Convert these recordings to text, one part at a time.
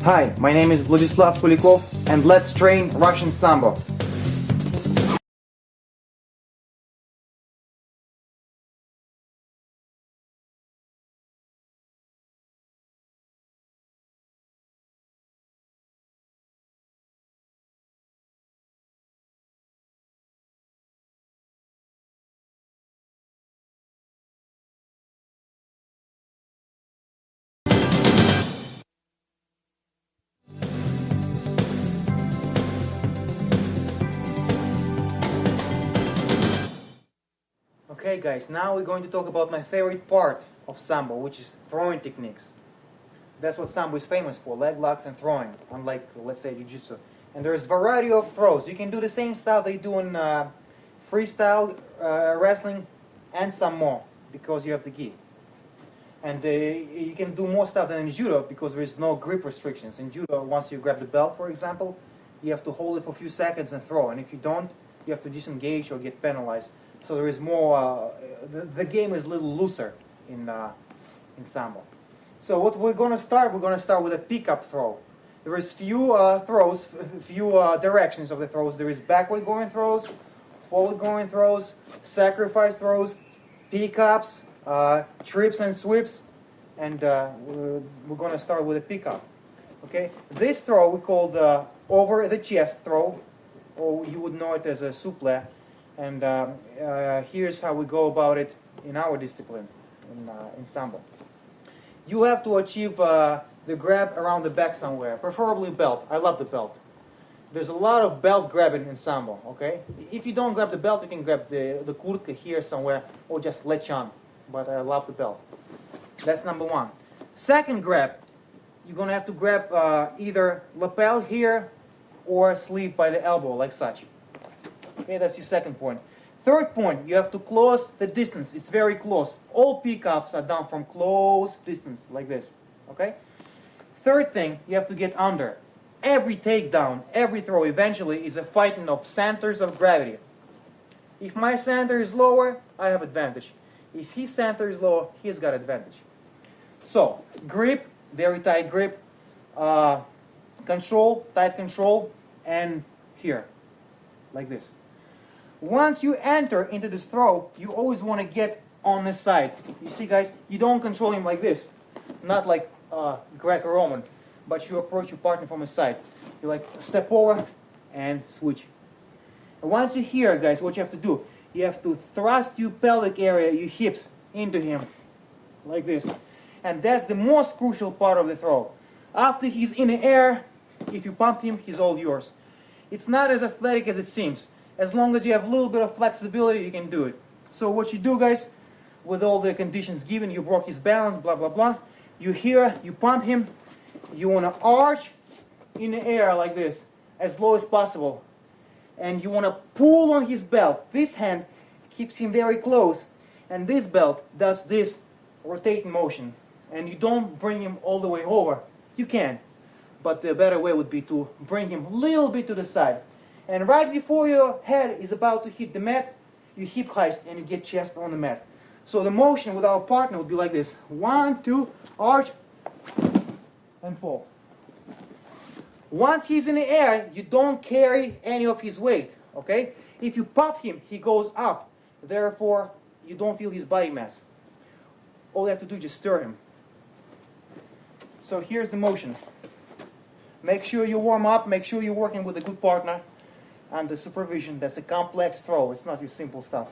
Hi, my name is Vladislav Koulikov, and let's train Russian Sambo. Okay guys, now we're going to talk about my favorite part of Sambo, which is throwing techniques. That's what Sambo is famous for, leg locks and throwing, unlike, let's say, Jiu-Jitsu. And there's a variety of throws. You can do the same style they do in freestyle wrestling and some more, because you have the gi. And you can do more stuff than in Judo, because there is no grip restrictions. In Judo, once you grab the belt, for example, you have to hold it for a few seconds and throw. And if you don't, you have to disengage or get penalized. So there is more, the game is a little looser in Sambo. So what we're going to start with a pickup throw. There is few throws, few directions of the throws. There is backward going throws, forward going throws, sacrifice throws, pickups, trips and sweeps, and we're going to start with a pickup. Okay, this throw we call the over the chest throw, or you would know it as a souple. And here's how we go about it in our discipline, in Sambo. You have to achieve the grab around the back somewhere, preferably belt. I love the belt. There's a lot of belt grabbing in Sambo, okay? If you don't grab the belt, you can grab the kurtka here somewhere, or just lechon. But I love the belt. That's number one. Second grab, you're going to have to grab either lapel here or sleeve by the elbow, like such. Okay, that's your second point. Third point, you have to close the distance. It's very close. All pickups are done from close distance, like this. Okay? Third thing, you have to get under. Every takedown, every throw eventually is a fighting of centers of gravity. If my center is lower, I have advantage. If his center is lower, he's got advantage. So, grip, very tight grip, control, tight control, and here, like this. Once you enter into this throw, you always want to get on this side. You see, guys, you don't control him like this, not like Greco-Roman, but you approach your partner from the side. You like step over and switch. And once you're here, guys, what you have to do, you have to thrust your pelvic area, your hips, into him, like this. And that's the most crucial part of the throw. After he's in the air, if you pump him, he's all yours. It's not as athletic as it seems. As long as you have a little bit of flexibility, you can do it. So what you do, guys, with all the conditions given, you broke his balance, blah, blah, blah. You here, you pump him. You want to arch in the air like this, as low as possible. And you want to pull on his belt. This hand keeps him very close. And this belt does this rotating motion. And you don't bring him all the way over. You can. But the better way would be to bring him a little bit to the side. And right before your head is about to hit the mat, you hip heist and you get chest on the mat. So the motion with our partner would be like this. 1, 2, arch, and fall. Once he's in the air, you don't carry any of his weight, okay? If you pop him, he goes up. Therefore, you don't feel his body mass. All you have to do is just stir him. So here's the motion. Make sure you warm up, make sure you're working with a good partner. Under supervision. That's a complex throw. It's not your simple stuff.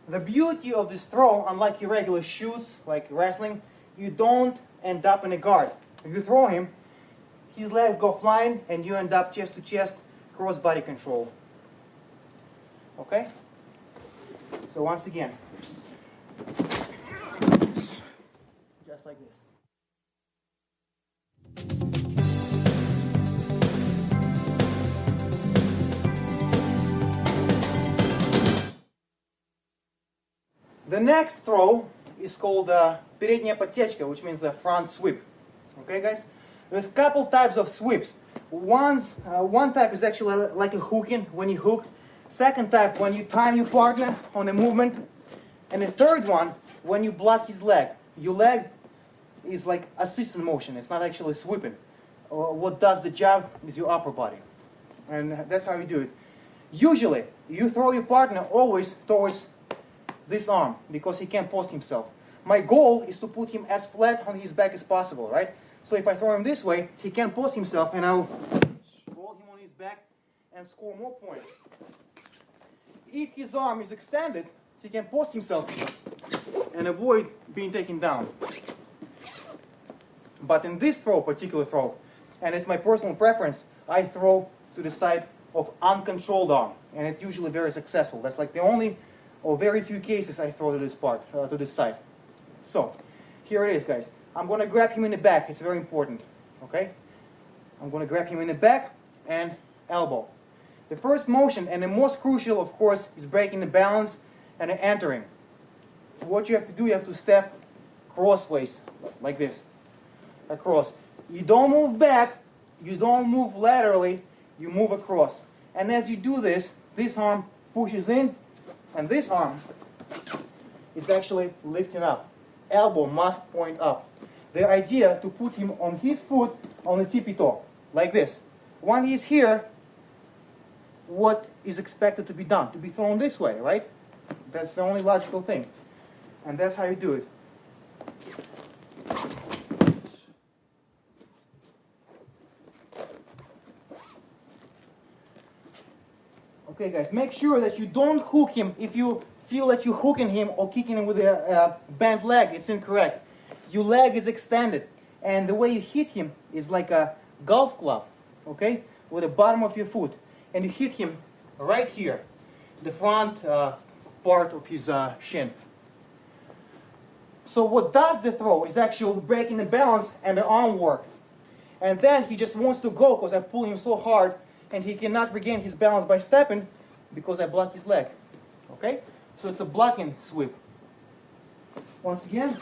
The beauty of this throw, unlike your regular shoes, like wrestling, you don't end up in a guard. If you throw him, his legs go flying, and you end up chest to chest, cross body control. Okay? So once again, just like this. The next throw is called передняя подсечка, which means a front sweep. Okay, guys? There's a couple types of sweeps. One type is actually like a hooking, when you hook. Second type, when you time your partner on a movement. And the third one, when you block his leg. Your leg is like assistant motion. It's not actually sweeping. What does the job is your upper body. And that's how you do it. Usually, you throw your partner always towards this arm because he can't post himself. My goal is to put him as flat on his back as possible, right? So if I throw him this way, he can't post himself, and I'll roll him on his back and score more points. If his arm is extended, he can post himself and avoid being taken down. But in this particular throw, and it's my personal preference, I throw to the side of uncontrolled arm, and it's usually very successful. That's like the only or very few cases I throw to this part, to this side. So, here it is, guys. I'm going to grab him in the back. It's very important, okay? I'm going to grab him in the back and elbow. The first motion, and the most crucial, of course, is breaking the balance and entering. What you have to do, you have to step crossways, like this, across. You don't move back, you don't move laterally, you move across. And as you do this, this arm pushes in, and this arm is actually lifting up. Elbow must point up. The idea to put him on his foot on the tippy toe, like this. When he's here, what is expected to be done? To be thrown this way, right? That's the only logical thing. And that's how you do it. Okay, guys, make sure that you don't hook him. If you feel that you're hooking him or kicking him with a bent leg, it's incorrect. Your leg is extended, and the way you hit him is like a golf club, okay, with the bottom of your foot. And you hit him right here, the front part of his shin. So what does the throw is actually breaking the balance and the arm work. And then he just wants to go because I pull him so hard, and he cannot regain his balance by stepping because I block his leg. Okay? So it's a blocking sweep. Once again.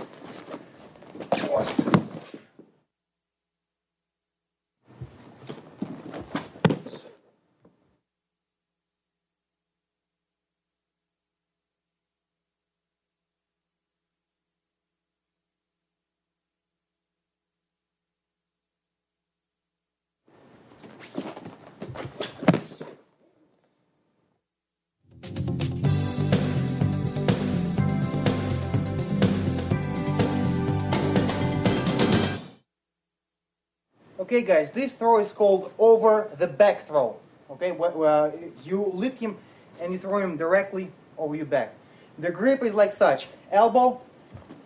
Okay, guys, this throw is called over the back throw. Okay, you lift him and you throw him directly over your back. The grip is like such: elbow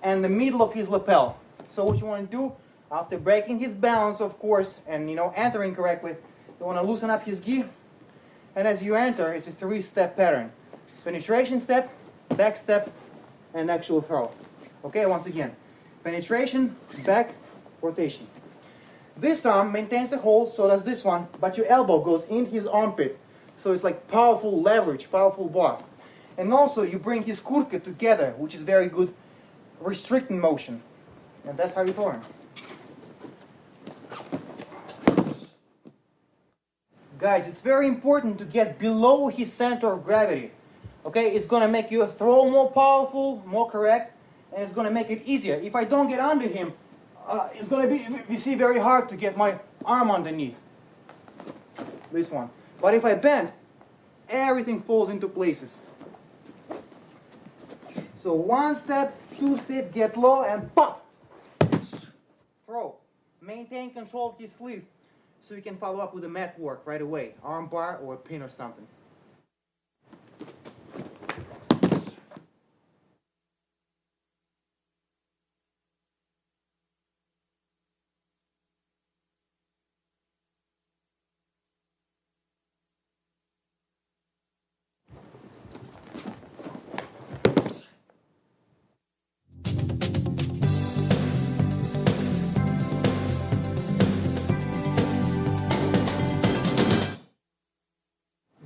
and the middle of his lapel. So what you want to do after breaking his balance, of course, and entering correctly, you want to loosen up his gi. And as you enter, it's a 3-step pattern: penetration step, back step, and actual throw. Okay, once again, penetration, back, rotation. This arm maintains the hold, so does this one, but your elbow goes in his armpit. So it's like powerful leverage, powerful bar. And also you bring his kurtka together, which is very good restricting motion. And that's how you throw him. Guys, it's very important to get below his center of gravity. Okay, it's going to make your throw more powerful, more correct, and it's going to make it easier. If I don't get under him, it's going to be, you see, very hard to get my arm underneath. This one. But if I bend, everything falls into places. So 1 step, 2 step, get low, and pop! Throw. Maintain control of his sleeve so you can follow up with a mat work right away. Arm bar or a pin or something.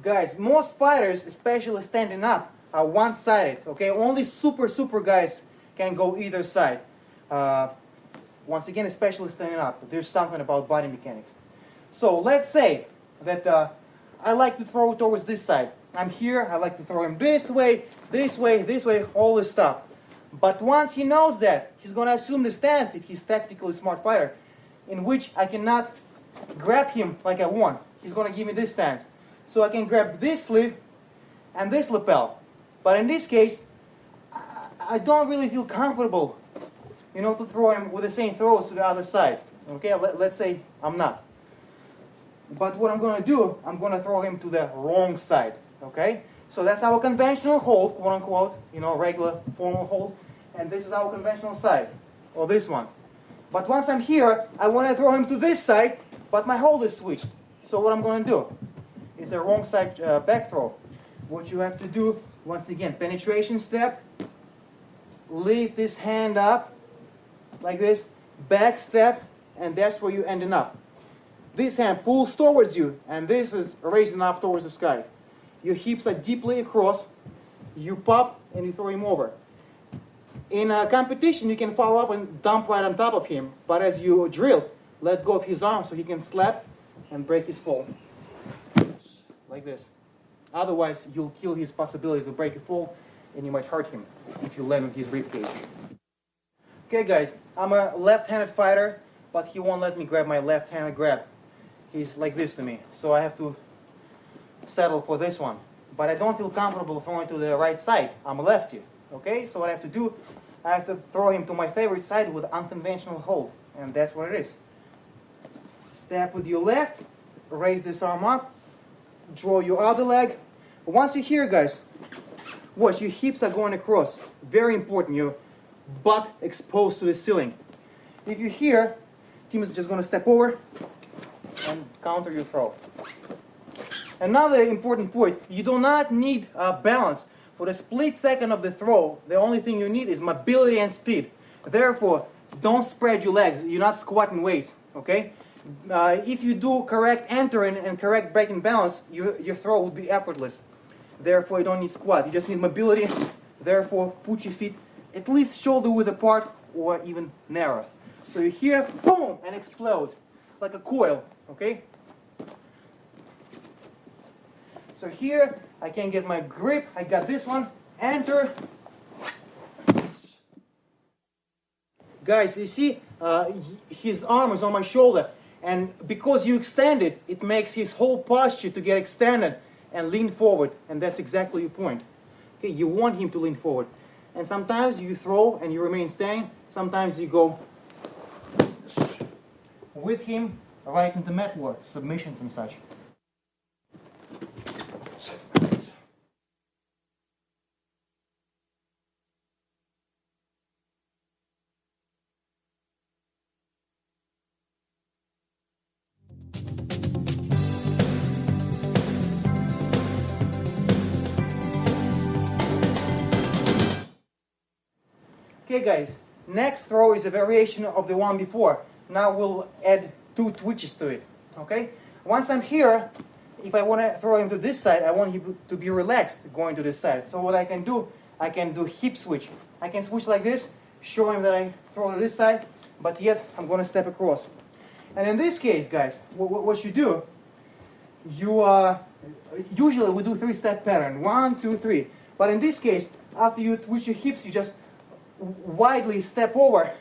Guys, most fighters, especially standing up, are one-sided. Okay, only super guys can go either side. Once again, especially standing up. There's something about body mechanics. So let's say that I like to throw towards this side. I'm here, I like to throw him this way, this way, this way, all this stuff. But once he knows that, he's going to assume the stance, if he's tactically smart fighter, in which I cannot grab him like I want. He's going to give me this stance. So I can grab this sleeve and this lapel. But in this case, I don't really feel comfortable, to throw him with the same throws to the other side. Okay, let's say I'm not. But what I'm going to do, I'm going to throw him to the wrong side. Okay, so that's our conventional hold, quote unquote, regular formal hold. And this is our conventional side, or this one. But once I'm here, I want to throw him to this side, but my hold is switched. So what I'm going to do is a wrong side back throw. What you have to do, once again, penetration step, lift this hand up, like this, back step, and that's where you're ending up. This hand pulls towards you, and this is raising up towards the sky. Your hips are deeply across, you pop, and you throw him over. In a competition, you can follow up and dump right on top of him, but as you drill, let go of his arm so he can slap and break his fall. Like this. Otherwise, you'll kill his possibility to break a fall, and you might hurt him if you land on his ribcage. Okay guys, I'm a left-handed fighter, but he won't let me grab my left-handed grab. He's like this to me, so I have to settle for this one. But I don't feel comfortable throwing to the right side. I'm a lefty. Okay, so what I have to do, I have to throw him to my favorite side with unconventional hold. And that's what it is. Step with your left, raise this arm up, draw your other leg. Once you're here, guys, watch, your hips are going across. Very important, your butt exposed to the ceiling. If you're here, team is just going to step over and counter your throw. Another important point, you do not need balance. For the split second of the throw, the only thing you need is mobility and speed. Therefore, don't spread your legs. You're not squatting weights, okay? If you do correct entering and correct breaking balance, your throw would be effortless. Therefore, you don't need squat. You just need mobility. Therefore, put your feet at least shoulder width apart or even narrow. So you're here, boom, and explode like a coil, okay? So here, I can get my grip. I got this one. Enter. Guys, you see, his arm is on my shoulder. And because you extend it, it makes his whole posture to get extended and lean forward. And that's exactly your point. Okay, you want him to lean forward. And sometimes you throw and you remain standing. Sometimes you go with him right into mat work, submissions and such. Okay guys, next throw is a variation of the one before. Now we'll add 2 twitches to it, okay? Once I'm here, if I want to throw him to this side, I want him to be relaxed going to this side. So what I can do hip switch. I can switch like this, show him that I throw to this side, but yet I'm going to step across. And in this case, guys, what you do, usually we do 3-step pattern, 1, 2, 3. But in this case, after you twitch your hips, you just widely step over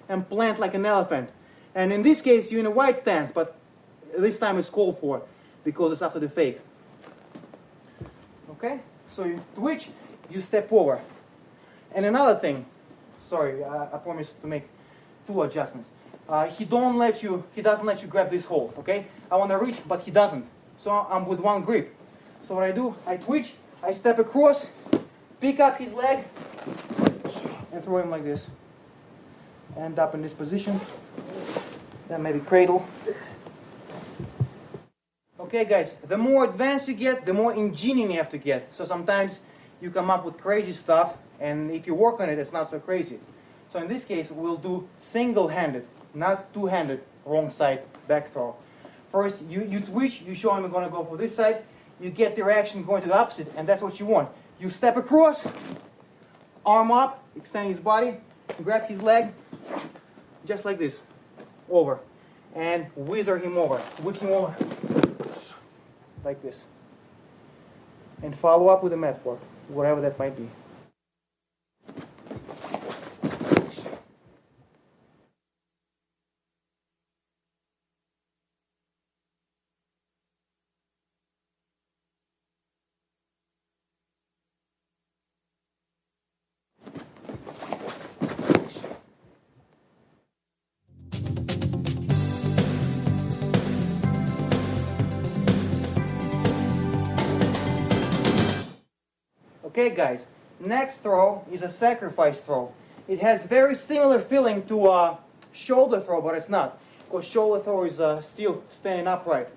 and plant like an elephant. And in this case, you're in a wide stance, but this time it's called for because it's after the fake. Okay? So you twitch, you step over. And another thing, sorry, I promised to make 2 adjustments. He doesn't let you grab this hold, okay? I want to reach, but he doesn't. So I'm with one grip. So what I do, I twitch, I step across, pick up his leg, and throw him like this. End up in this position. Then maybe cradle. Okay guys, the more advanced you get, the more ingenious you have to get. So sometimes you come up with crazy stuff, and if you work on it, it's not so crazy. So in this case, we'll do single-handed, not two-handed, wrong side back throw. First, you twitch, you show him you're going to go for this side, you get the reaction going to the opposite, and that's what you want. You step across, arm up, extend his body, grab his leg, just like this, over, and whizzer him over, whip him over, like this. And follow up with a mat work, whatever that might be. Okay guys, next throw is a sacrifice throw. It has very similar feeling to a shoulder throw, but it's not. Because shoulder throw is still standing upright.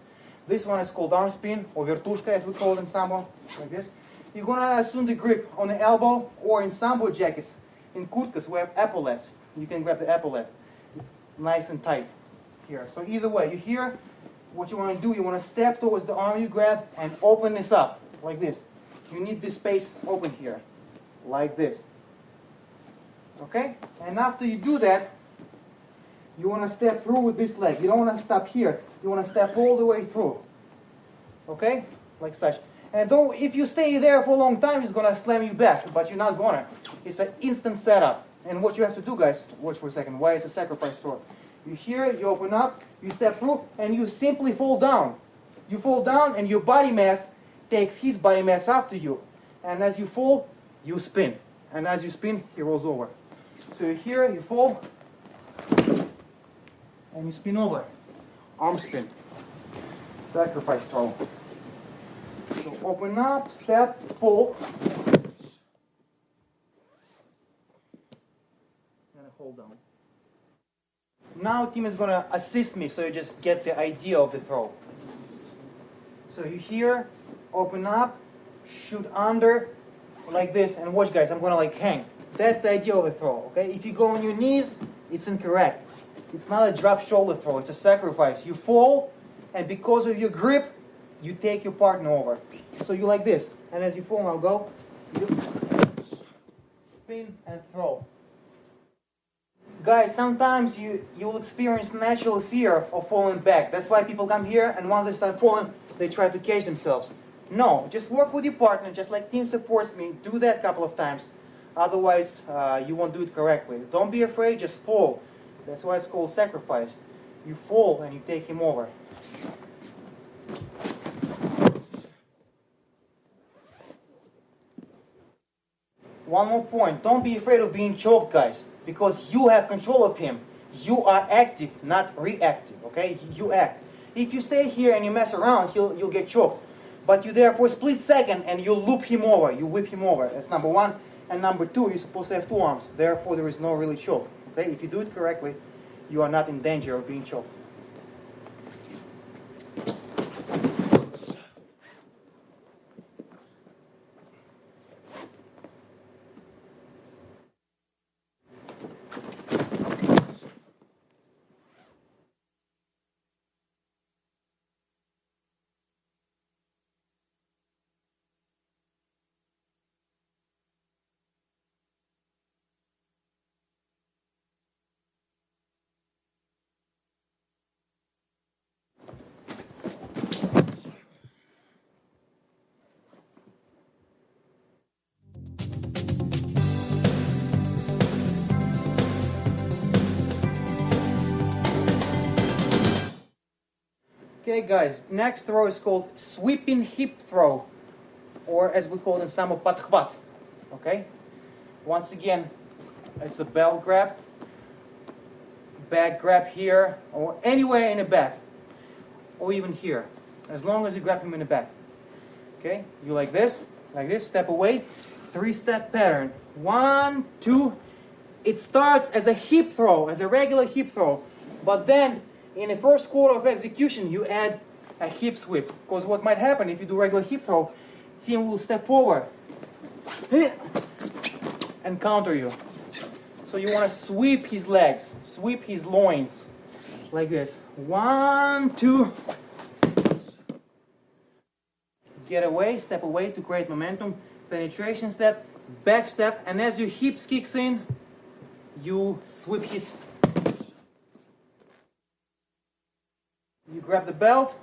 This one is called arm spin, or vertushka as we call it in Sambo, like this. You're going to assume the grip on the elbow, or in Sambo jackets, in kurtkas we have epaulets. You can grab the epaulette. It's nice and tight here. So either way, you here, what you want to do, you want to step towards the arm you grab and open this up, like this. You need this space open here, like this. Okay? And after you do that, you want to step through with this leg. You don't want to stop here. You want to step all the way through. Okay? Like such. And don't, if you stay there for a long time, it's going to slam you back, but you're not going to. It's an instant setup. And what you have to do, guys, watch for a second, why it's a sacrifice throw. You here, you open up, you step through, and you simply fall down. You fall down, and your body mass takes his body mass after you. And as you fall, you spin. And as you spin, he rolls over. So you're here, you fall, and you spin over. Arm spin. Sacrifice throw. So open up, step, pull, and hold down. Now team is going to assist me so you just get the idea of the throw. So you here, open up, shoot under, like this, and watch guys, I'm going to like hang. That's the idea of a throw, okay? If you go on your knees, it's incorrect. It's not a drop shoulder throw, it's a sacrifice. You fall, and because of your grip, you take your partner over. So you like this, and as you fall now go, you spin and throw. Guys, sometimes you will experience natural fear of falling back. That's why people come here, and once they start falling, they try to catch themselves. No, just work with your partner, just like team supports me. Do that a couple of times. Otherwise, you won't do it correctly. Don't be afraid, just fall. That's why it's called sacrifice. You fall and you take him over. One more point. Don't be afraid of being choked, guys. Because you have control of him. You are active, not reactive, okay? You act. If you stay here and you mess around, you'll get choked. But you're there for a split second and you loop him over. You whip him over. That's number one. And number two, you're supposed to have two arms. Therefore, there is no really choke. Okay? If you do it correctly, you are not in danger of being choked. Okay guys, next throw is called sweeping hip throw, or as we call it in Sambo, подхват. Okay? Once again, it's a belt grab, back grab here, or anywhere in the back, or even here, as long as you grab him in the back. Okay? You like this, step away, 3-step pattern. 1, 2, it starts as a hip throw, as a regular hip throw, but then in the first quarter of execution, you add a hip sweep. Because what might happen if you do regular hip throw, team will step over and counter you. So you want to sweep his legs, sweep his loins, like this. 1, 2. Get away, step away to create momentum. Penetration step, back step, and as your hips kicks in, you sweep his You grab the belt,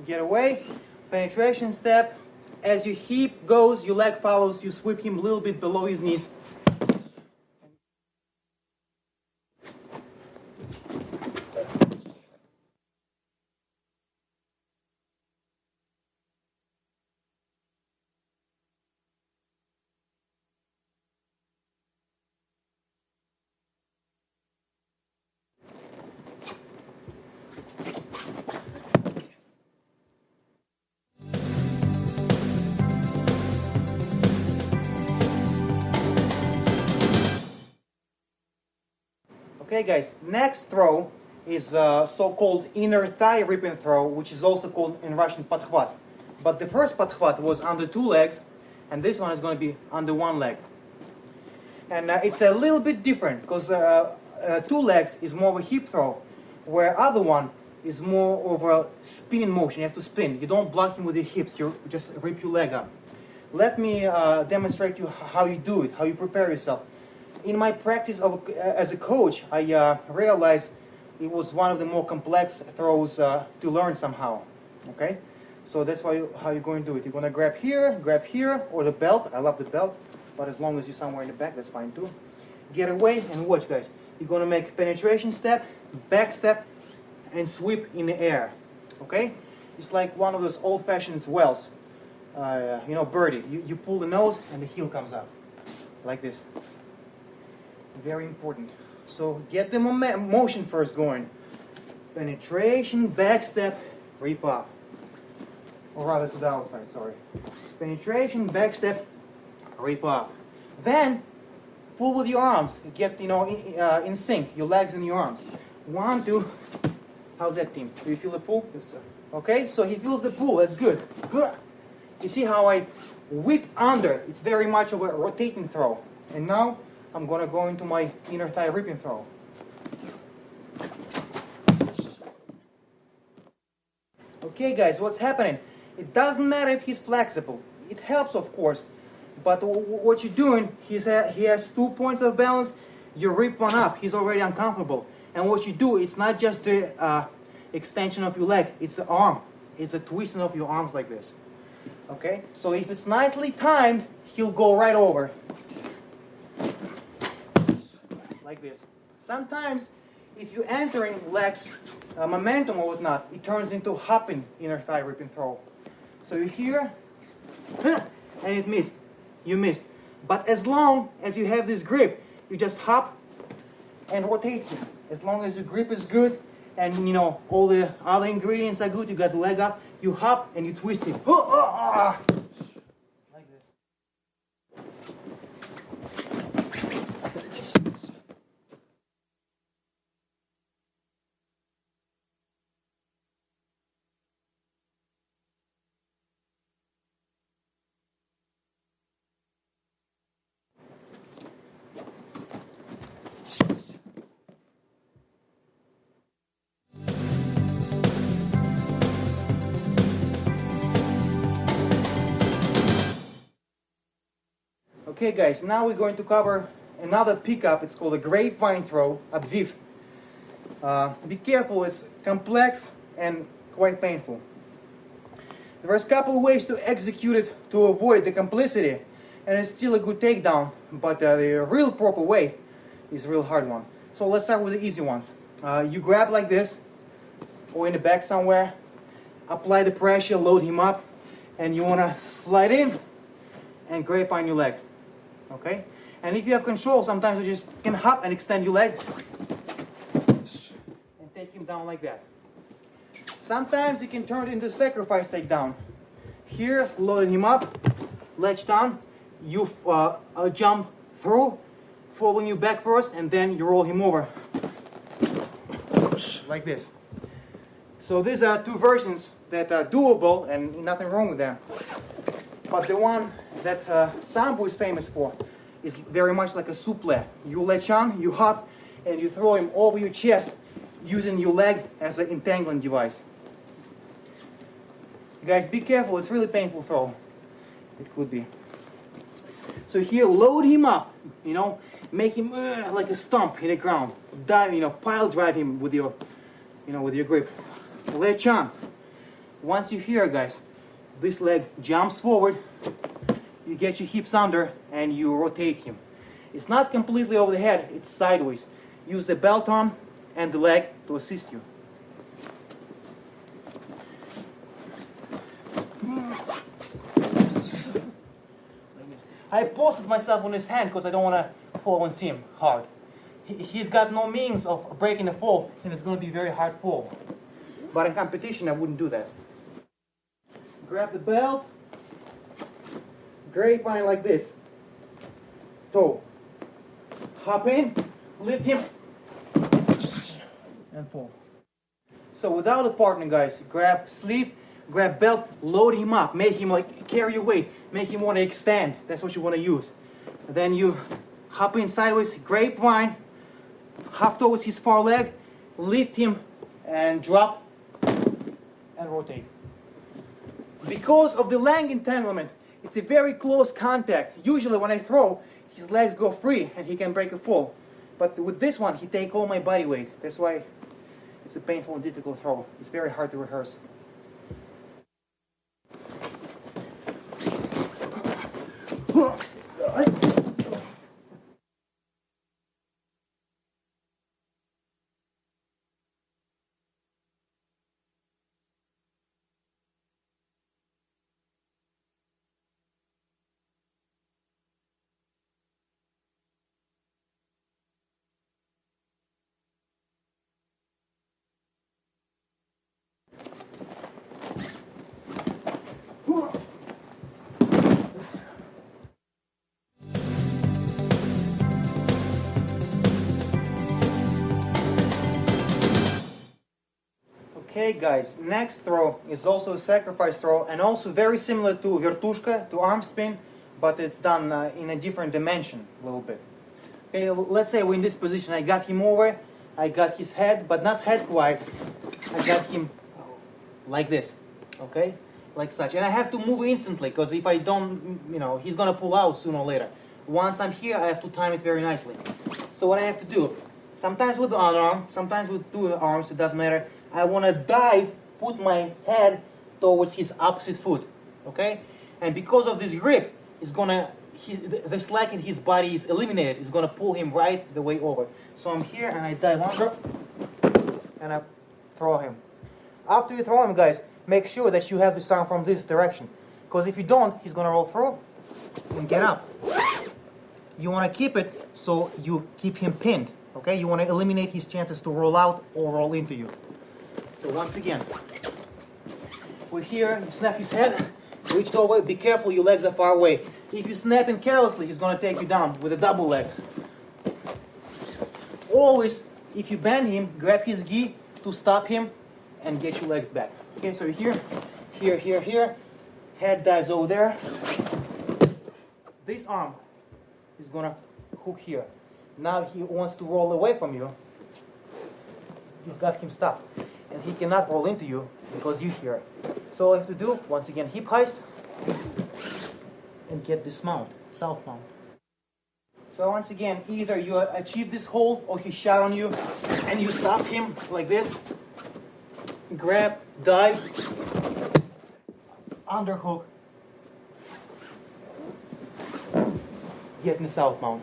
get away, penetration step. As your hip goes, your leg follows, you sweep him a little bit below his knees. Okay guys, next throw is so-called inner thigh ripping throw, which is also called in Russian подхват. But the first подхват was under 2 legs, and this one is going to be under 1 leg. And it's a little bit different, because 2 legs is more of a hip throw, where other one is more of a spinning motion. You have to spin. You don't block him with your hips, you just rip your leg up. Let me demonstrate you how you do it, how you prepare yourself. In my practice as a coach, I realized it was one of the more complex throws to learn somehow. Okay, so that's how you're going to do it. You're going to grab here, or the belt. I love the belt, but as long as you're somewhere in the back, that's fine too. Get away and watch, guys. You're going to make penetration step, back step, and sweep in the air. Okay, it's like one of those old-fashioned wells. You know, birdie. You pull the nose and the heel comes up, like this. Very important. So get the motion first going. Penetration, back step, rip up. Or rather to the outside, sorry. Penetration, back step, rip up. Then pull with your arms. Get, you know, in sync, your legs and your arms. 1, 2. How's that, team? Do you feel the pull? Yes, sir. Okay, so he feels the pull. That's good. You see how I whip under? It's very much of a rotating throw. And now I'm going to go into my inner thigh ripping throw. Okay guys, what's happening? It doesn't matter if he's flexible. It helps, of course. But what you're doing, he has 2 points of balance. You rip one up. He's already uncomfortable. And what you do, it's not just the extension of your leg. It's the arm. It's a twisting of your arms like this. Okay? So if it's nicely timed, he'll go right over. Like this. Sometimes, if you're entering legs momentum or whatnot, it turns into hopping inner thigh ripping throw. So you're here, and it missed. You missed. But as long as you have this grip, you just hop and rotate him. As long as your grip is good, and you know all the other ingredients are good, you got the leg up, you hop and you twist him. Like this. Okay guys, now we're going to cover another pickup. It's called a grapevine throw, обвив. Be careful, it's complex and quite painful. There's a couple of ways to execute it to avoid the complicity, and it's still a good takedown, but the real proper way is a real hard one. So let's start with the easy ones. You grab like this, or in the back somewhere, apply the pressure, load him up, and you want to slide in and grapevine your leg. Okay? And if you have control, sometimes you just can hop and extend your leg and take him down like that. Sometimes you can turn it into sacrifice takedown. Here, loading him up, ledge down, you jump through, following you back first, and then you roll him over. Like this. So these are 2 versions that are doable and nothing wrong with them. But the one that Sambo is famous for is very much like a souple. You latch on, you hop, and you throw him over your chest using your leg as an entangling device. Guys, be careful, it's really painful throw. It could be. So here, load him up, you know, make him like a stump in the ground. Dive, you know, pile drive him with your, with your grip. latch on. Once you're here, guys, this leg jumps forward, you get your hips under, and you rotate him. It's not completely over the head, it's sideways. Use the belt arm and the leg to assist you. I posted myself on his hand because I don't want to fall on him hard. He's got no means of breaking the fall, and it's going to be a very hard fall. But in competition, I wouldn't do that. Grab the belt, grapevine like this, toe, hop in, lift him, and fall. So without a partner, guys, grab sleeve, grab belt, load him up, make him like carry your weight, make him want to extend. That's what you want to use. And then you hop in sideways, grapevine, hop towards his far leg, lift him, and drop, and rotate. Because of the leg entanglement, it's a very close contact. Usually when I throw, his legs go free and he can break a fall. But with this one, he takes all my body weight. That's why it's a painful and difficult throw. It's very hard to rehearse. Okay guys, next throw is also a sacrifice throw and also very similar to vertushka, to arm spin, but it's done in a different dimension a little bit. Okay, let's say we're in this position. I got him over, I got his head, but not head wide. I got him like this, okay? Like such. And I have to move instantly, because if I don't, he's gonna pull out sooner or later. Once I'm here, I have to time it very nicely. So what I have to do, sometimes with one arm, sometimes with two arms, it doesn't matter. I want to dive, put my head towards his opposite foot, okay? And because of this grip, the slack in his body is eliminated. It's going to pull him right the way over. So I'm here and I dive under, and I throw him. After you throw him, guys, make sure that you have this arm from this direction. Because if you don't, he's going to roll through and get up. You want to keep it so you keep him pinned, okay? You want to eliminate his chances to roll out or roll into you. So once again, we're here, you snap his head, reach over, be careful, your legs are far away. If you snap him carelessly, he's going to take you down with a double leg. Always, if you bend him, grab his gi to stop him and get your legs back. Okay, so here, here, head dives over there. This arm is going to hook here. Now he wants to roll away from you. You've got him stopped. And he cannot roll into you because you're here. So all you have to do, once again, hip heist and get this mount, self mount. So once again, either you achieve this hold or he shot on you and you stop him like this, grab, dive, underhook, get in the self mount.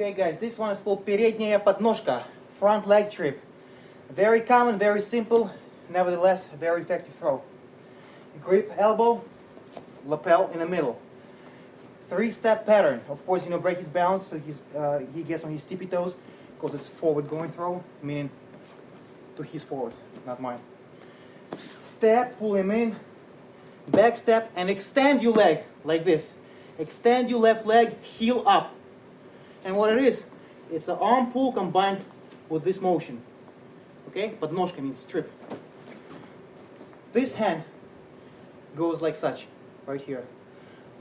Okay guys, this one is called передняя подножка, front leg trip. Very common, very simple, nevertheless, a very effective throw. Grip, elbow, lapel in the middle. 3-step pattern. Of course, break his balance, so he gets on his tippy toes, because it's forward going throw, meaning to his forward, not mine. Step, pull him in, back step, and extend your leg like this. Extend your left leg, heel up. And what it is, it's an arm pull combined with this motion. Okay? But ножка means trip. This hand goes like such, right here.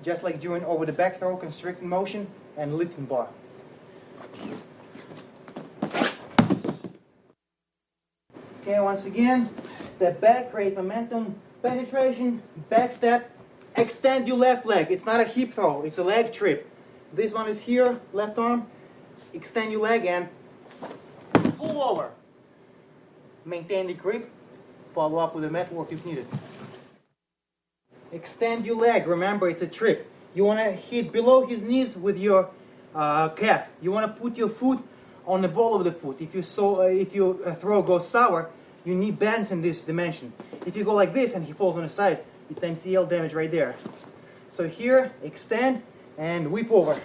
Just like during over the back throw, constricting motion and lifting bar. Okay, once again, step back, create momentum, penetration, back step, extend your left leg. It's not a hip throw, it's a leg trip. This one is here, left arm, extend your leg and pull over. Maintain the grip, follow up with the mat work if needed. Extend your leg, remember it's a trip. You want to hit below his knees with your calf. You want to put your foot on the ball of the foot. If your throw goes sour, you need bends in this dimension. If you go like this and he falls on the side, it's MCL damage right there. So here, extend and whip over.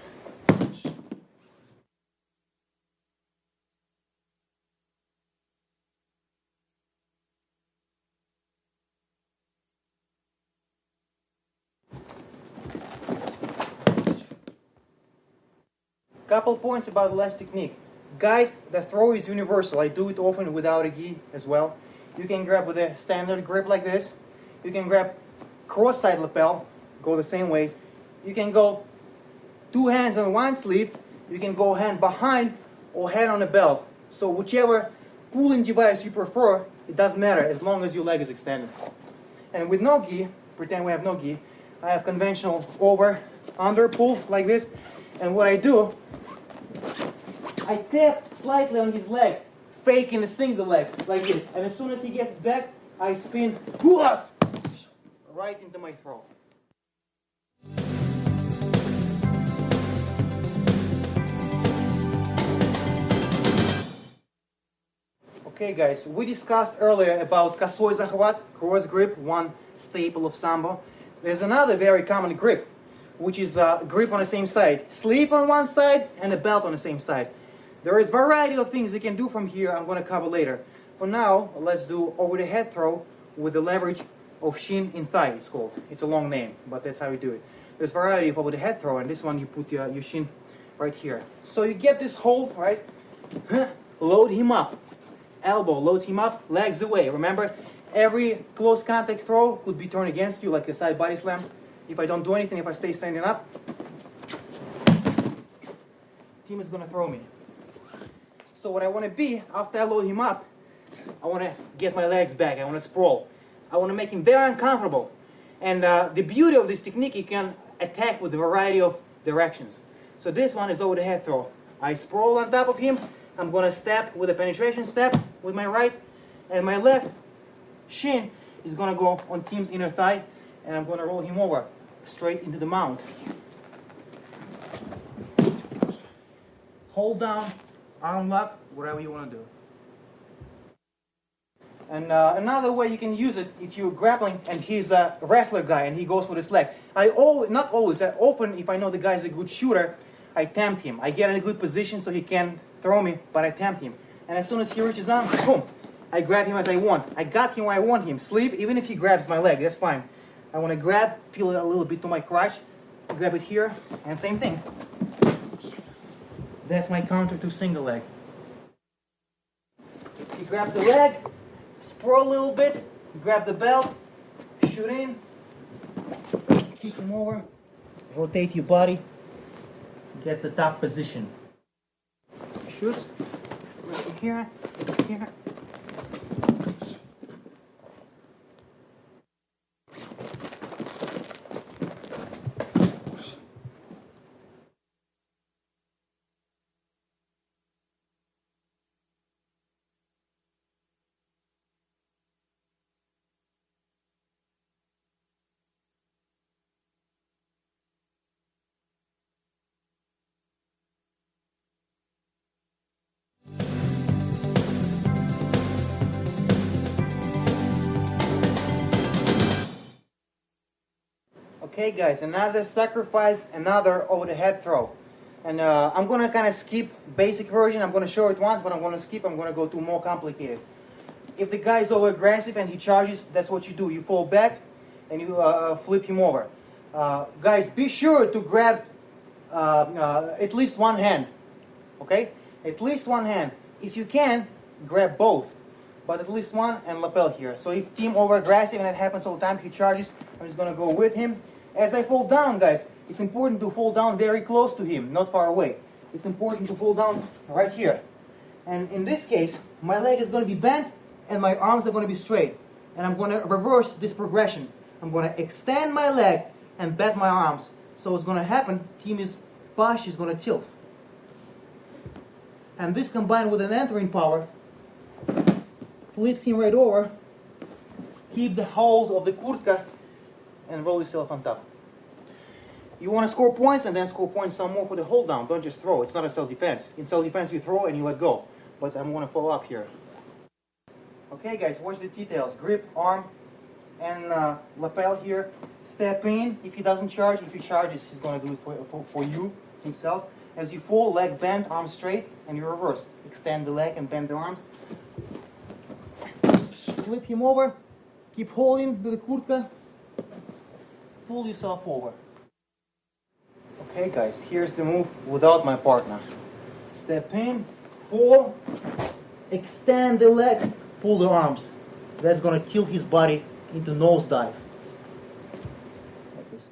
Couple points about the last technique. Guys, the throw is universal. I do it often without a gi as well. You can grab with a standard grip like this. You can grab cross-side lapel, go the same way. You can go 2 hands on one sleeve. You can go hand behind or hand on the belt. So whichever pulling device you prefer, it doesn't matter as long as your leg is extended. And with no gi, pretend we have no gi, I have conventional over, under pull like this. And what I do, I tap slightly on his leg, faking a single leg, like this. And as soon as he gets back, I spin right into my throw. Okay guys, we discussed earlier about косой захват, cross grip, one staple of Sambo. There's another very common grip, which is grip on the same side. Sleeve on one side and a belt on the same side. There is a variety of things you can do from here I'm going to cover later. For now, let's do over the head throw with the leverage of shin in thigh, it's called. It's a long name, but that's how we do it. There's a variety of over the head throw, and this one you put your shin right here. So you get this hold, right? Load him up. Elbow loads him up, legs away. Remember, every close contact throw could be turned against you, like a side body slam. If I don't do anything, if I stay standing up, team is going to throw me. So what I want to be, after I load him up, I want to get my legs back. I want to sprawl. I want to make him very uncomfortable. And the beauty of this technique, you can attack with a variety of directions. So this one is over the head throw. I sprawl on top of him. I'm going to step with a penetration step with my right. And my left shin is going to go on team's inner thigh. And I'm going to roll him over straight into the mount. Hold down, arm lock, whatever you want to do. And another way you can use it, if you're grappling and he's a wrestler guy and he goes for this leg. Often if I know the guy's a good shooter, I tempt him. I get in a good position so he can throw me, but I tempt him. And as soon as he reaches on, boom, I grab him as I want. I got him where I want him. Sleeve, even if he grabs my leg, that's fine. I want to grab, feel it a little bit to my crotch, grab it here, and same thing. That's my counter to single leg. He grabs the leg, sprawl a little bit, grab the belt, shoot in, kick him over, rotate your body, get the top position. Shoots, right here, here. Okay guys, another sacrifice, another over the head throw. And I'm going to kind of skip basic version. I'm going to show it once, but I'm going to skip. I'm going to go to more complicated. If the guy is over aggressive and he charges, that's what you do. You fall back and you flip him over. Guys, be sure to grab at least one hand. Okay? At least one hand. If you can, grab both. But at least one and lapel here. So if team over aggressive, and it happens all the time, he charges, I'm just going to go with him. As I fall down, guys, it's important to fall down very close to him, not far away. It's important to fall down right here. And in this case, my leg is going to be bent and my arms are going to be straight. And I'm going to reverse this progression. I'm going to extend my leg and bend my arms. So what's going to happen, team's push is going to tilt. And this combined with an entering power flips him right over, keep the hold of the kurtka, and roll yourself on top. You want to score points and then score points some more for the hold down. Don't just throw. It's not a self-defense. In self-defense you throw and you let go. But I'm going to follow up here. Okay guys, watch the details. Grip, arm, and lapel here. Step in. If he doesn't charge, if he charges, he's going to do it for you, himself. As you fall, leg bent, arm straight, and you reverse. Extend the leg and bend the arms. Flip him over. Keep holding with the kurtka. Pull yourself over. Okay guys, here's the move without my partner. Step in, fall, extend the leg, pull the arms. That's going to tilt his body into nose dive. Like this.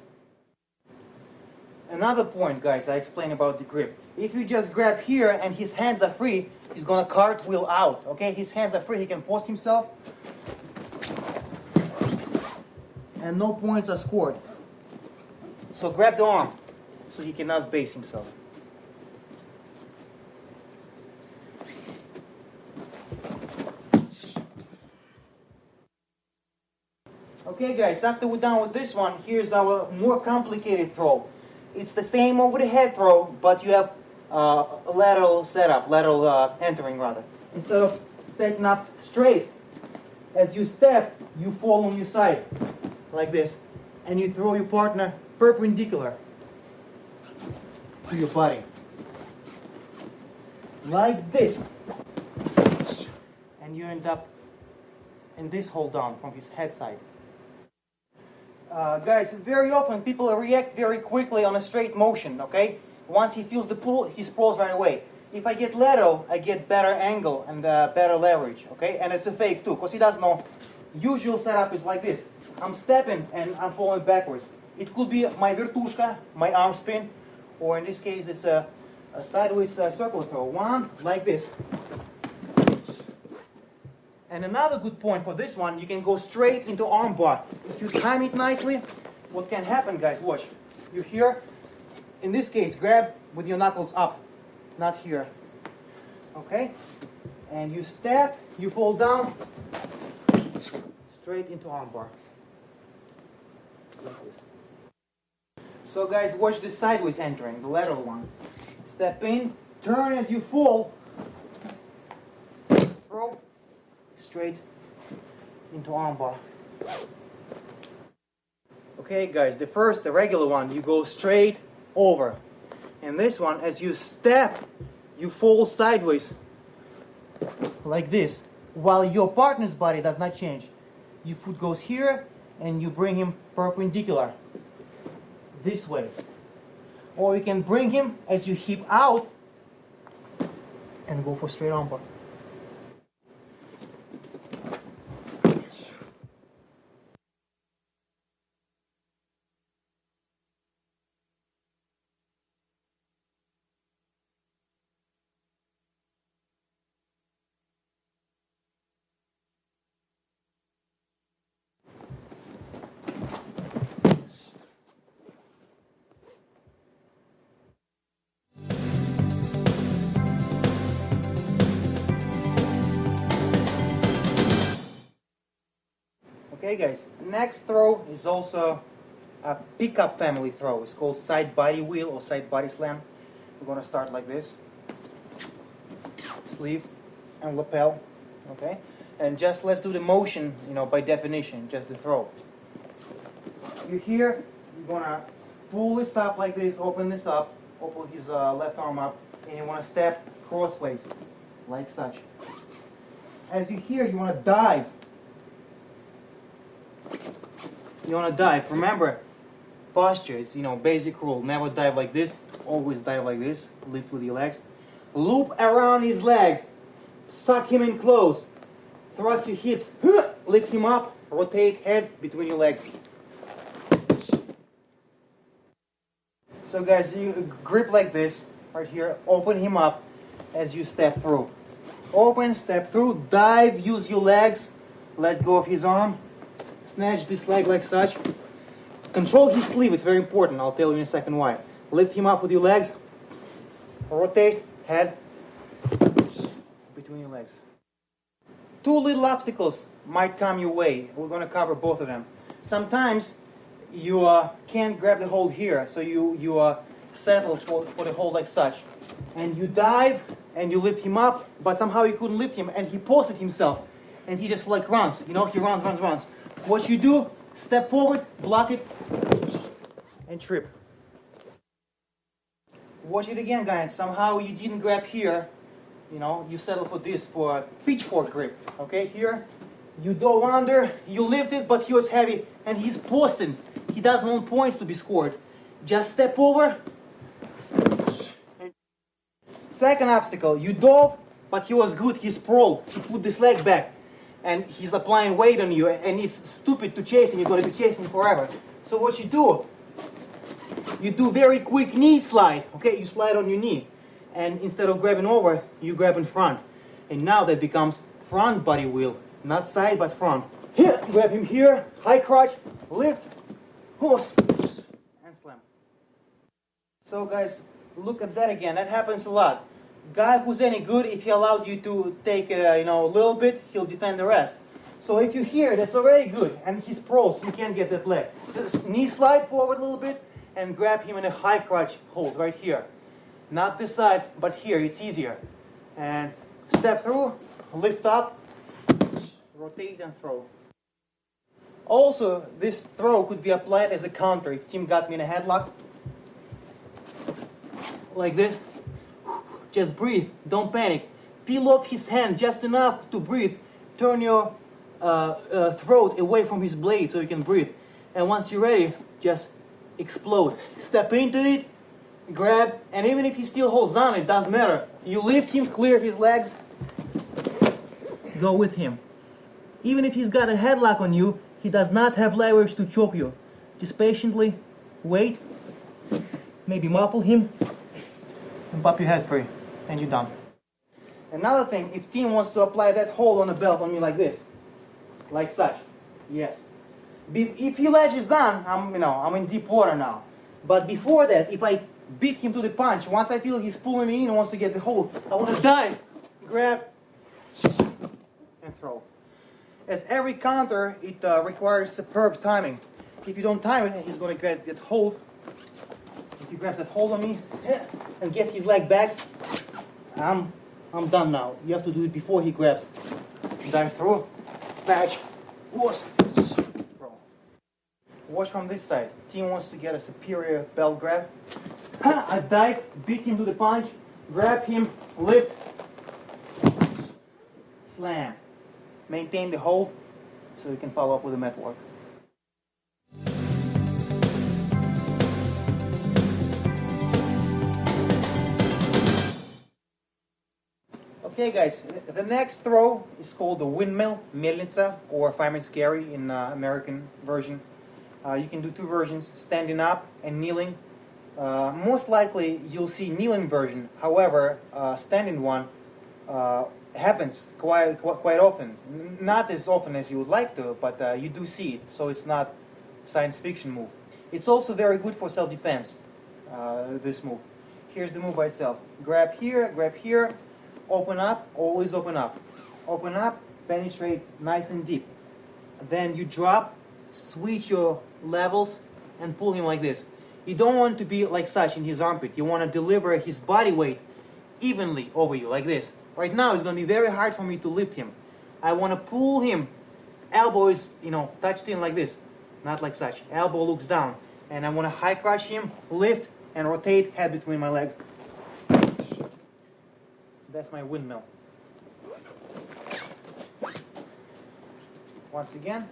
Another point guys, I explained about the grip. If you just grab here and his hands are free, he's going to cartwheel out. Okay, his hands are free, he can post himself. And no points are scored. So grab the arm so he cannot base himself. Okay guys, after we're done with this one, here's our more complicated throw. It's the same over the head throw, but you have a lateral setup, lateral entering rather. Instead of setting up straight, as you step, you fall on your side, like this. And you throw your partner perpendicular to your body. Like this. And you end up in this hold down from his head side. Guys, very often people react very quickly on a straight motion, okay? Once he feels the pull, he sprawls right away. If I get lateral, I get better angle and better leverage, okay? And it's a fake too, because he doesn't know. Usual setup is like this. I'm stepping and I'm falling backwards. It could be my vertushka, my arm spin, or in this case it's a sideways circle throw. One, like this. And another good point for this one, you can go straight into arm bar. If you time it nicely, what can happen, guys, watch. You here, in this case, grab with your knuckles up, not here. Okay? And you step, you fall down, straight into arm bar. Like this. So guys, watch the sideways entering, the lateral one. Step in, turn as you fall, throw, straight into arm bar. Okay guys, the regular one, you go straight over. And this one, as you step, you fall sideways, like this, while your partner's body does not change. Your foot goes here, and you bring him perpendicular, this way. Or you can bring him as you hip out, and go for straight arm bar. Okay guys, next throw is also a pickup family throw. It's called side body wheel or side body slam. We're going to start like this. Sleeve and lapel. Okay? And just let's do the motion, by definition, just the throw. You're here, you're gonna pull this up like this, open this up, open his left arm up, and you wanna step crossways, like such. As you hear, you wanna dive. You wanna dive. Remember, posture is, basic rule. Never dive like this. Always dive like this. Lift with your legs. Loop around his leg. Suck him in close. Thrust your hips. Lift him up. Rotate head between your legs. So guys, you grip like this, right here. Open him up as you step through. Open, step through, dive, use your legs. Let go of his arm. Snatch this leg like such. Control his sleeve, it's very important. I'll tell you in a second why. Lift him up with your legs. Rotate, head, between your legs. Two little obstacles might come your way. We're going to cover both of them. Sometimes you can't grab the hold here, so you settle for the hold like such. And you dive, and you lift him up, but somehow you couldn't lift him, and he posted himself. And he just like runs, he runs. What you do, step forward, block it, and trip. Watch it again, guys. Somehow you didn't grab here. You settle for this, for a pitchfork grip. Okay, here, you dove under, you lift it, but he was heavy, and he's posting. He doesn't want points to be scored. Just step over. Second obstacle, you dove, but he was good, he sprawled. He put this leg back, and he's applying weight on you, and it's stupid to chase him. You're going to be chasing forever. So what you do very quick knee slide. Okay, you slide on your knee, and instead of grabbing over, you grab in front. And now that becomes front body wheel, not side but front. Here, grab him here, high crotch, lift, horse, and slam. So guys, look at that again. That happens a lot. Guy who's any good, if he allowed you to take a little bit, he'll defend the rest. So if you hear, that's already good, and he's pro, so you can't get that leg. Just knee slide forward a little bit, and grab him in a high crotch hold right here. Not this side, but here, it's easier. And step through, lift up, rotate and throw. Also, this throw could be applied as a counter. If team got me in a headlock, like this, just breathe, don't panic. Peel off his hand just enough to breathe. Turn your throat away from his blade so you can breathe. And once you're ready, just explode. Step into it, grab, and even if he still holds on, it doesn't matter. You lift him, clear his legs, go with him. Even if he's got a headlock on you, he does not have leverage to choke you. Just patiently wait, maybe muffle him, and pop your head free, and you're done. Another thing, if team wants to apply that hold on the belt on me like this, like such, yes. If he latches on, I'm in deep water now. But before that, if I beat him to the punch, once I feel he's pulling me in and wants to get the hold, I want to dive, grab, and throw. As every counter, it requires superb timing. If you don't time it, he's going to get that hold. If he grabs that hold on me and gets his leg back, I'm done now. You have to do it before he grabs. Dive through, snatch, whoosh, throw. Watch from this side. Team wants to get a superior belt grab. I dive, beat him to the punch, grab him, lift, slam. Maintain the hold so you can follow up with the mat work. Okay guys, the next throw is called the windmill, melnica, or fireman's carry in American version. You can do two versions, standing up and kneeling. Most likely you'll see kneeling version, however, standing one happens quite often. Not as often as you would like to, but you do see it, so it's not science fiction move. It's also very good for self-defense, this move. Here's the move by itself. Grab here, open up, always open up. Open up, penetrate nice and deep. Then you drop, switch your levels, and pull him like this. You don't want to be like such in his armpit. You want to deliver his body weight evenly over you, like this. Right now, it's going to be very hard for me to lift him. I want to pull him. Elbow is, touched in like this, not like such. Elbow looks down. and I want to high crotch him, lift, and rotate head between my legs. That's my windmill. Once again.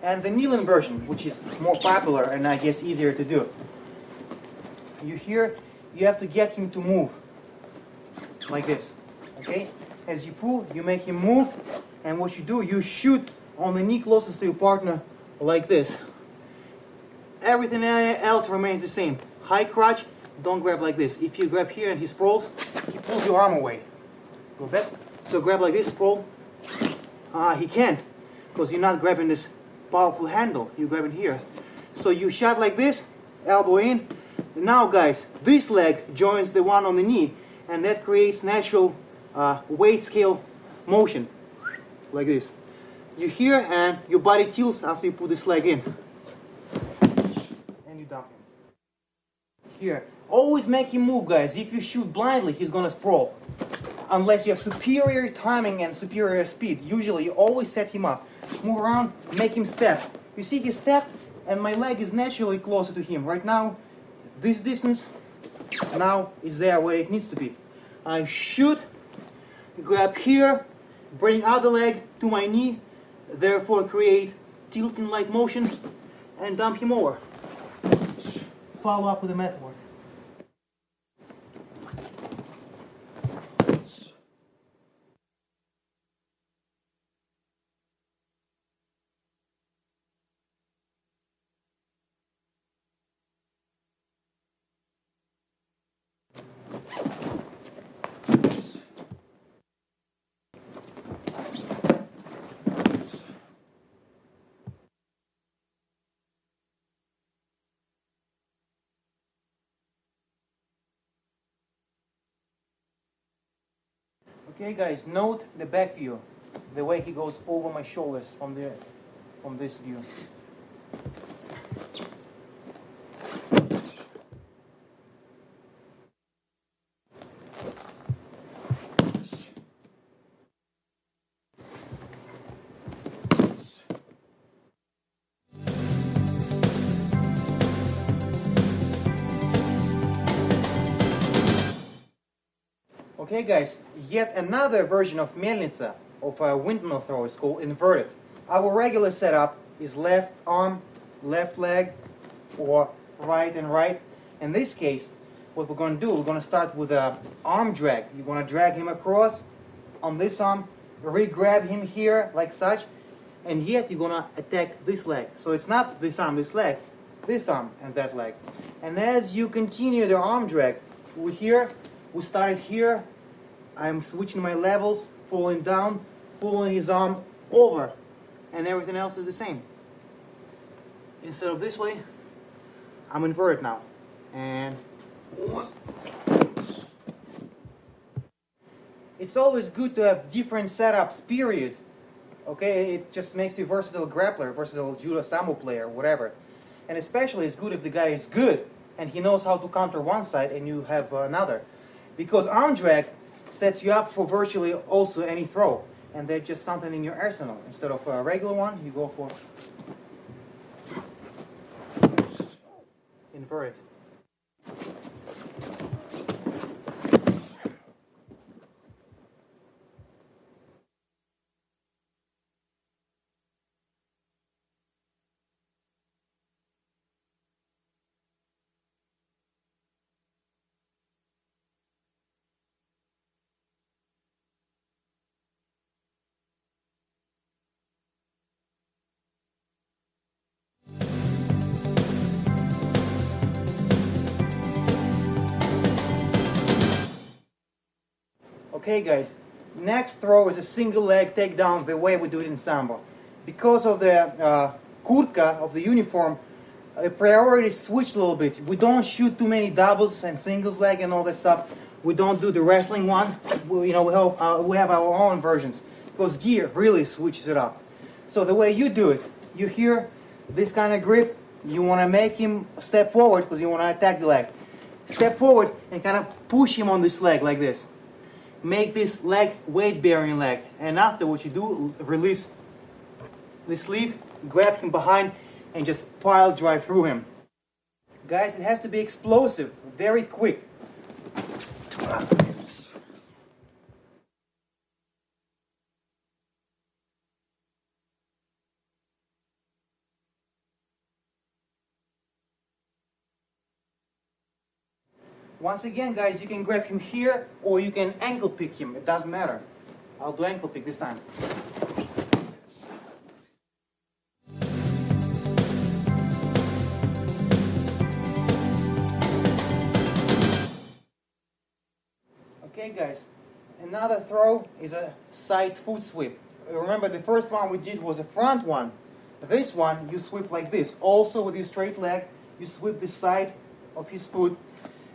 And the kneeling version, which is more popular and I guess easier to do. You have to get him to move like this, okay? As you pull, you make him move, and what you do, you shoot on the knee closest to your partner like this. Everything else remains the same. High crotch, don't grab like this. If you grab here and he sprawls, he pulls your arm away. Go back. So grab like this, sprawl. He can't, because you're not grabbing this powerful handle. You're grabbing here. So you shot like this, elbow in. Now guys, this leg joins the one on the knee, and that creates natural weight scale motion, like this. You here, and your body tilts after you put this leg in. And you dump him. Here. Always make him move, guys. If you shoot blindly, he's gonna sprawl. Unless you have superior timing and superior speed. Usually, you always set him up. Move around, make him step. You see he step, and my leg is naturally closer to him. Right now, this distance now is there where it needs to be. I shoot, grab here, bring other leg to my knee, therefore create tilting like motion, and dump him over. Follow up with the mat work. Okay guys, note the back view, the way he goes over my shoulders from this view. Okay guys, yet another version of Melnitsa, of a windmill throw, is called inverted. Our regular setup is left arm, left leg, or right and right. In this case, what we're going to do, we're going to start with an arm drag. You're going to drag him across on this arm, re-grab him here like such, and yet you're going to attack this leg. So it's not this arm, this leg, this arm and that leg. And as you continue the arm drag, we started here, I'm switching my levels, pulling down, pulling his arm over, and everything else is the same. Instead of this way, I'm inverted now. And it's always good to have different setups, period. Okay, it just makes you a versatile grappler, versatile judo sambo player, whatever. And especially it's good if the guy is good and he knows how to counter one side and you have another. Because arm drag sets you up for virtually also any throw. And they're just something in your arsenal. Instead of a regular one, you go for invert. Okay guys, next throw is a single leg takedown the way we do it in Sambo. Because of the kurtka of the uniform, the priority switched a little bit. We don't shoot too many doubles and singles leg and all that stuff. We don't do the wrestling one. We have our own versions. Because gear really switches it up. So the way you do it, you hear this kind of grip, you want to make him step forward because you want to attack the leg. Step forward and kind of push him on this leg like this. Make this leg weight-bearing leg, and after what you do, release the sleeve, grab him behind, and just pile drive through him. Guys, it has to be explosive, very quick. Once again, guys, you can grab him here or you can ankle pick him. It doesn't matter. I'll do ankle pick this time. Okay, guys, another throw is a side foot sweep. Remember, the first one we did was a front one. This one, you sweep like this. Also with your straight leg, you sweep the side of his foot.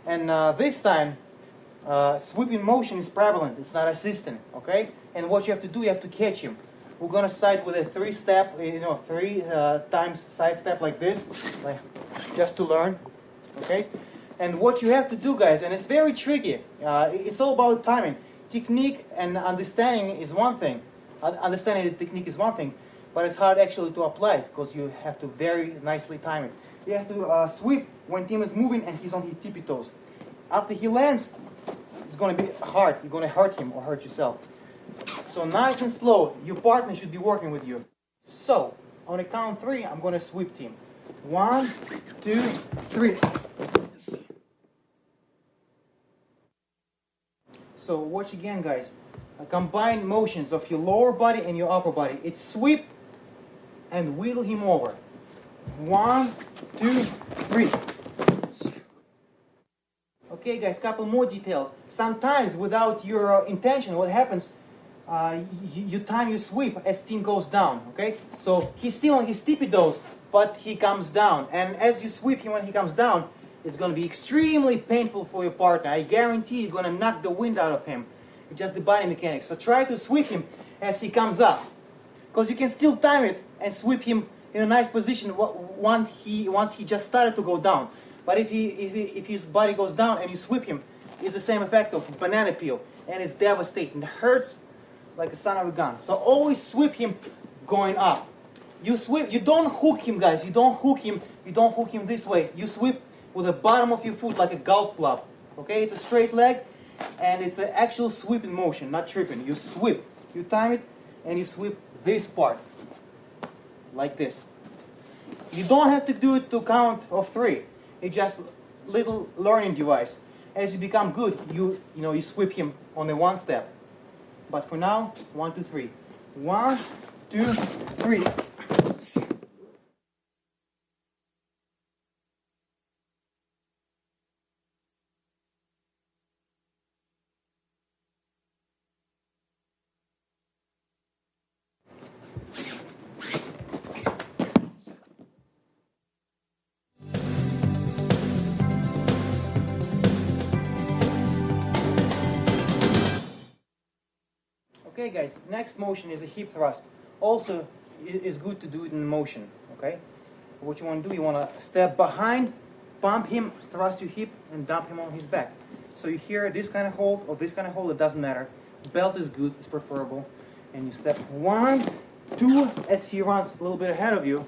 And this time, sweeping motion is prevalent. It's not assistant, okay? And what you have to do, you have to catch him. We're gonna side with a 3-step, three times side step like this, like just to learn, okay? And what you have to do, guys, and it's very tricky. It's all about timing. Technique and understanding is one thing. Understanding the technique is one thing, but it's hard actually to apply it because you have to very nicely time it. You have to sweep when team is moving and he's on his tippy toes. After he lands, it's going to be hard. You're going to hurt him or hurt yourself. So nice and slow. Your partner should be working with you. So on the count 3, I'm going to sweep team. 1, 2, 3. So watch again, guys. Combined motions of your lower body and your upper body. It's sweep and wheel him over. 1, 2, 3. Okay, guys, couple more details. Sometimes without your intention, what happens, you time your sweep as team goes down, okay? So he's still on his tippy toes, but he comes down. And as you sweep him when he comes down, it's going to be extremely painful for your partner. I guarantee you're going to knock the wind out of him. It's just the body mechanics. So try to sweep him as he comes up. Because you can still time it and sweep him in a nice position once he just started to go down. But if his body goes down and you sweep him, it's the same effect of banana peel, and it's devastating. It hurts like a son of a gun. So always sweep him going up. You sweep. You don't hook him, guys. You don't hook him. You don't hook him this way. You sweep with the bottom of your foot like a golf club. Okay, it's a straight leg, and it's an actual sweeping motion, not tripping. You sweep. You time it, and you sweep this part like this. You don't have to do it to count of 3. It's just little learning device. As you become good, you sweep him on the 1 step. But for now, 1, 2, 3. 1, 2, 3. Okay, guys, next motion is a hip thrust. Also, it is good to do it in motion, okay? What you want to do, you want to step behind, pump him, thrust your hip, and dump him on his back. So you hear this kind of hold or this kind of hold, it doesn't matter. Belt is good, it's preferable. And you step 1, 2, as he runs a little bit ahead of you.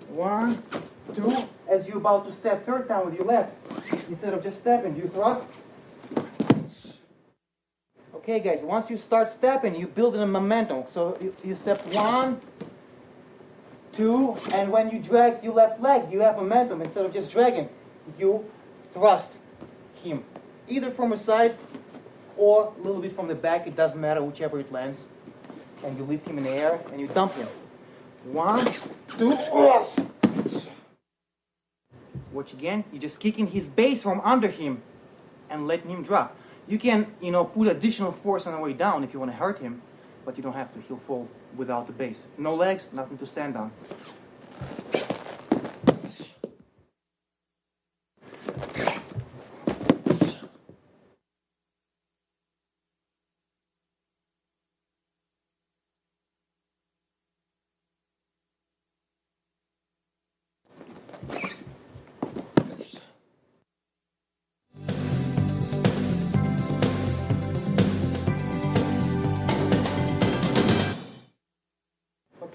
1, 2, as you're about to step 3rd time with your left. Instead of just stepping, you thrust. Okay, guys, once you start stepping, you build a momentum. So you step 1, 2, and when you drag your left leg, you have momentum. Instead of just dragging, you thrust him. Either from a side or a little bit from the back. It doesn't matter, whichever it lands. And you lift him in the air and you dump him. 1, 2, watch again. You're just kicking his base from under him and letting him drop. You can, put additional force on the way down if you want to hurt him, but you don't have to. He'll fall without the base. No legs, nothing to stand on.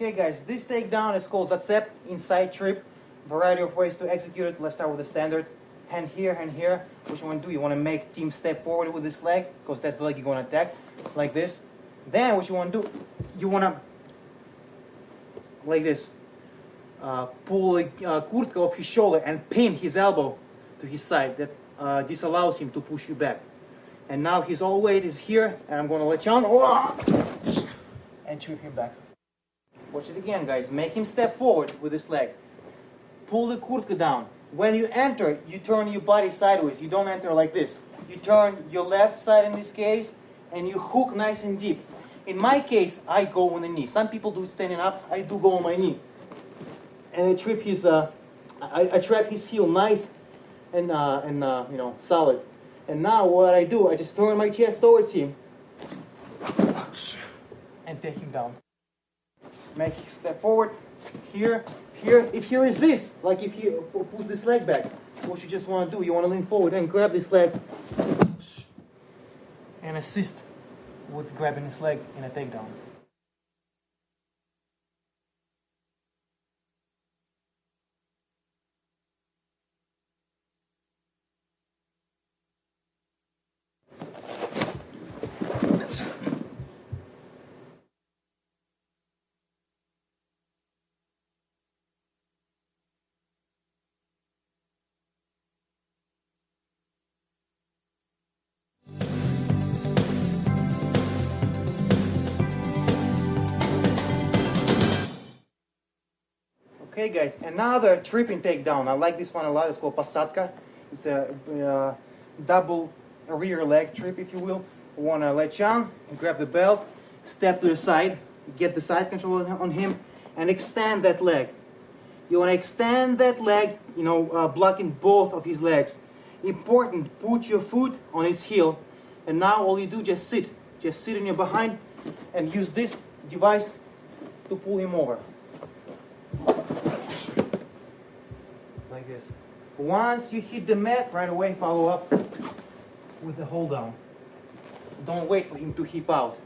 Okay guys, this takedown is called Zacep, inside trip. Variety of ways to execute it. Let's start with the standard. Hand here, hand here. What you want to do, you want to make team step forward with this leg, because that's the leg you're going to attack, like this. Then what you want to do, you want to, like this, pull Koulikov off his shoulder and pin his elbow to his side. That disallows him to push you back. And now his all weight is here, and I'm going to let you on, and trip him back. Watch it again, guys. Make him step forward with this leg. Pull the kurtka down. When you enter, you turn your body sideways. You don't enter like this. You turn your left side in this case, and you hook nice and deep. In my case, I go on the knee. Some people do it standing up. I do go on my knee. And I trip his, I trap his heel nice and you know, solid. And now what I do, I just turn my chest towards him and take him down. Make him step forward, here, here. If he resists, like if he pulls this leg back, what you just want to do, you want to lean forward and grab this leg and assist with grabbing his leg in a takedown. Okay guys, another tripping takedown. I like this one a lot. It's called pasatka. It's a double rear leg trip, if you will. You want to let on, grab the belt, step to the side, get the side control on him, and extend that leg. You want to extend that leg, you know, blocking both of his legs. Important, put your foot on his heel, and now all you do, just sit on your behind, and use this device to pull him over. Like this. Once you hit the mat, right away follow up with the hold down. Don't wait for him to hip out.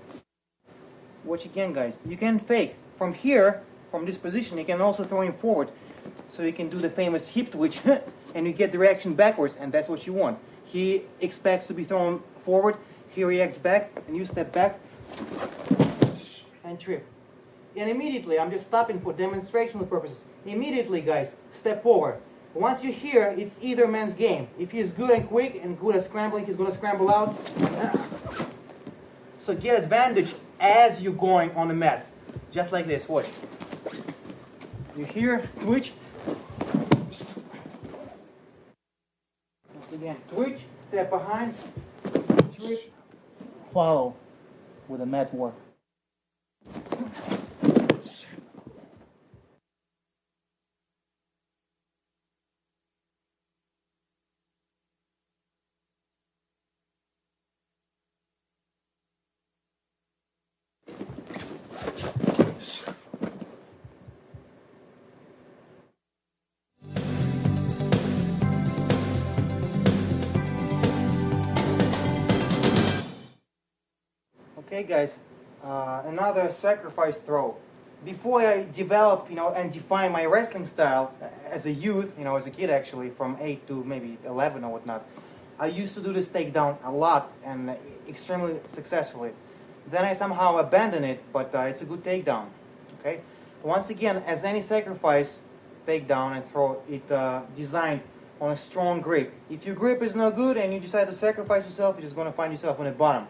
Watch again, guys. You can fake. From here, from this position, you can also throw him forward. So you can do the famous hip twitch, and you get the reaction backwards, and that's what you want. He expects to be thrown forward, he reacts back, and you step back, and trip. And immediately, I'm just stopping for demonstrational purposes. Immediately, guys, step forward. Once you're here, it's either man's game. If he's good and quick and good at scrambling, he's going to scramble out. So get advantage as you're going on the mat. Just like this, watch. You here, twitch. Once again, twitch, step behind, twitch, follow with a mat work. Okay guys, another sacrifice throw. Before I developed, you know, and defined my wrestling style as a youth, you know, as a kid actually, from 8 to maybe 11 or whatnot, I used to do this takedown a lot and extremely successfully. Then I somehow abandoned it, but it's a good takedown. Okay. Once again, as any sacrifice takedown and throw, it designed on a strong grip. If your grip is no good and you decide to sacrifice yourself, you're just going to find yourself on the bottom,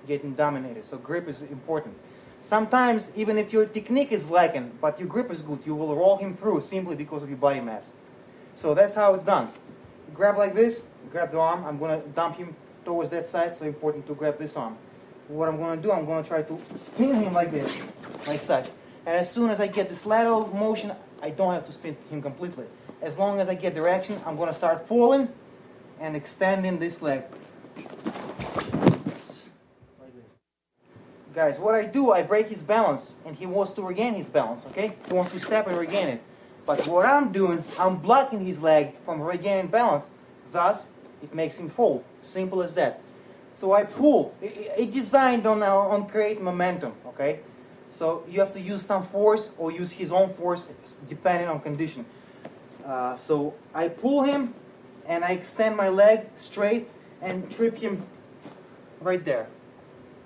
getting dominated. So grip is important. Sometimes, even if your technique is lacking, but your grip is good, you will roll him through simply because of your body mass. So that's how it's done. Grab like this, grab the arm. I'm going to dump him towards that side, so important to grab this arm. What I'm going to do, I'm going to try to spin him like this, like such. And as soon as I get this lateral motion, I don't have to spin him completely. As long as I get direction, I'm going to start falling and extending this leg. Guys, what I do, I break his balance, and he wants to regain his balance, okay? He wants to step and regain it. But what I'm doing, I'm blocking his leg from regaining balance. Thus, it makes him fall. Simple as that. So I pull. It's designed on create momentum, okay? So you have to use some force or use his own force depending on condition. So I pull him and I extend my leg straight and trip him right there.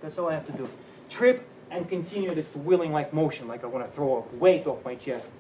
That's all I have to do. Trip and continue this wheeling like motion, like I want to throw a weight off my chest.